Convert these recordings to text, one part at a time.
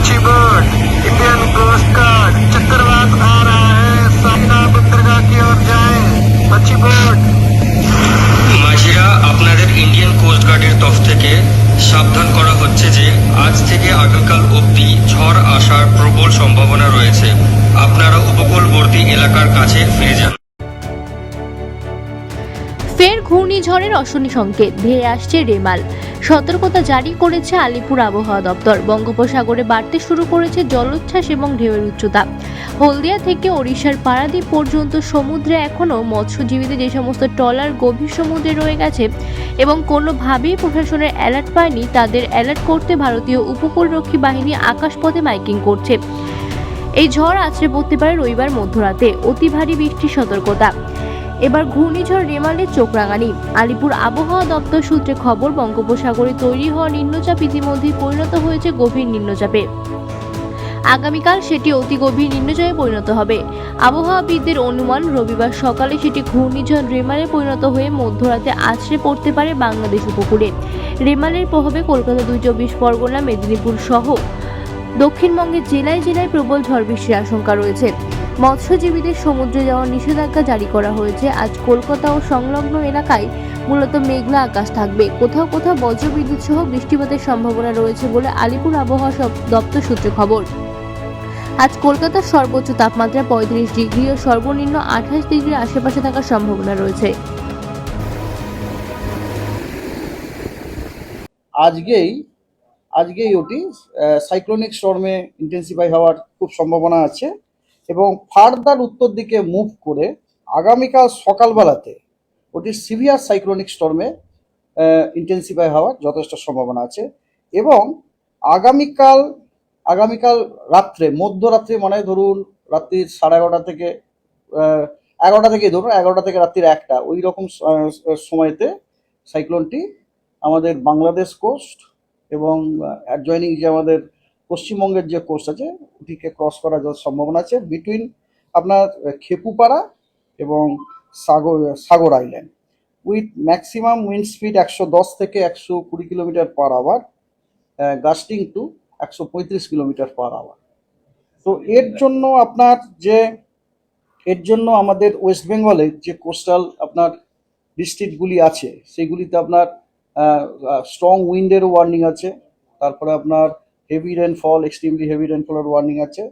अच्छी boat Indian coast guard चक्रवात आ रहा है, सामना बंदरगाह की ओर जाएं। अच्छी बोट। মাঝিরা আপনাদের ইন্ডিয়ান কোস্ট গার্ডের তরফ থেকে সাবধান করা হচ্ছে যে আজ থেকে আগামীকাল অবধি ঝড় আসার প্রবল সম্ভাবনা রয়েছে। আপনারা উপকূলবর্তী এলাকার কাছে ফিরে যান। ফের ঘূর্ণিঝড়ের অশনি সংকেত, ধেয়ে আসছে রেমাল। সতর্কতা জারি করেছে আলিপুর আবহাওয়া দপ্তর। বঙ্গোপসাগরে বাড়তে শুরু করেছে জলোচ্ছ্বাস এবং ঢেউয়ের উচ্চতা। হলদিয়া থেকে ওড়িশার পারাদ্বীপ পর্যন্ত সমুদ্রে এখনও মৎস্যজীবীদের যে সমস্ত ট্রলার গভীর সমুদ্রে রয়ে গেছে এবং কোনোভাবেই প্রশাসনের অ্যালার্ট পায়নি, তাদের অ্যালার্ট করতে ভারতীয় উপকূলরক্ষী বাহিনী আকাশপথে মাইকিং করছে। এই ঝড় আছড়ে পড়তে পারে রবিবার মধ্যরাতে। অতি ভারী বৃষ্টির সতর্কতা। এবার ঘূর্ণিঝড় রেমালের চোখ রাঙানি। আলিপুর আবহাওয়া দপ্তর সূত্রে খবর, বঙ্গোপসাগরে তৈরি হওয়া নিম্নচাপ ইতিমধ্যেই পরিণত হয়েছে গভীর নিম্নচাপে। আগামীকাল সেটি অতি গভীর নিম্নচাপে পরিণত হবে। আবহাওয়াবিদদের অনুমান, রবিবার সকালে সেটি ঘূর্ণিঝড় রেমালে পরিণত হয়ে মধ্যরাতে আছড়ে পড়তে পারে বাংলাদেশ উপকূলে। রেমালের প্রভাবে কলকাতা, 2 পরগনা, মেদিনীপুর সহ দক্ষিণবঙ্গের জেলায় জেলায় প্রবল ঝড় বৃষ্টির আশঙ্কা রয়েছে। মৎস্যজীবীদের সমুদ্রে যাওয়ার নিষেধাজ্ঞা জারি করা হয়েছে। আজ কলকাতা ও সংলগ্ন এলাকায় মূলত মেঘলা আকাশ থাকবে। কোথাও কোথাও বজ্রবিদ্যুৎ সহ বৃষ্টিপাতের সম্ভাবনা রয়েছে বলে আলিপুর আবহাওয়া দপ্তর সূত্রে খবর। আজ কলকাতার সর্বোচ্চ তাপমাত্রা 35 ডিগ্রি ও সর্বনিম্ন 28 ডিগ্রির আশেপাশে থাকার সম্ভাবনা রয়েছে। আজকেই ওটি সাইক্লোনিক স্টর্মে ইন্টেন্সিফাই হওয়ার খুব সম্ভাবনা আছে এবং ফার্দার উত্তর দিকে মুভ করে আগামীকাল সকালবেলাতে ওটি সিভিয়ার সাইক্লোনিক স্টর্মে ইন্টেন্সিফাই হওয়ার যথেষ্ট সম্ভাবনা আছে। এবং আগামীকাল রাত্রে, মধ্যরাত্রে, মানে ধরুন রাত্রির 11:30 থেকে 11টা থেকে রাত্রির 1টা, ওই রকম সময়তে সাইক্লোনটি আমাদের বাংলাদেশ কোস্ট এবং অ্যাডজয়নিং যে আমাদের পশ্চিমবঙ্গের যে কোস্ট আছে ওটিকে ক্রস করার সম্ভাবনা আছে বিটুইন আপনার খেপুপাড়া এবং Sagar island, with maximum wind speed 110 থেকে 120 kilometre per hour, gusting to 135 kilometre per hour. তো এর জন্য আমাদের ওয়েস্ট বেঙ্গলের যে কোস্টাল আপনার ডিস্ট্রিক্টগুলি আছে সেগুলিতে আপনার স্ট্রং উইন্ডেরও ওয়ার্নিং আছে। তারপরে আপনার হেভি রেনফল, এক্সট্রিমলি হেভি রেনফলের ওয়ার্নিং আছে।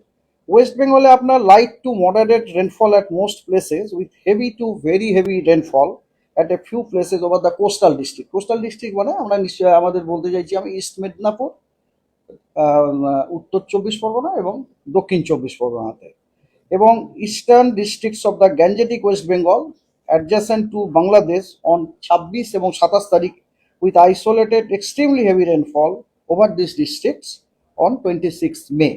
ওয়েস্ট বেঙ্গলে আপনার light to moderate rainfall at most places with heavy to very heavy rainfall at a few places over the coastal district. Coastal district মানে আমরা নিশ্চয়ই আমাদের বলতে চাইছি আমি ইস্ট মেদিনীপুর, উত্তর 24 পরগনা এবং দক্ষিণ 24 পরগনাতে, এবং eastern districts of the Gangetic West Bengal adjacent to Bangladesh on 26 এবং 27 তারিখ with isolated extremely heavy rainfall over these districts on 26 May.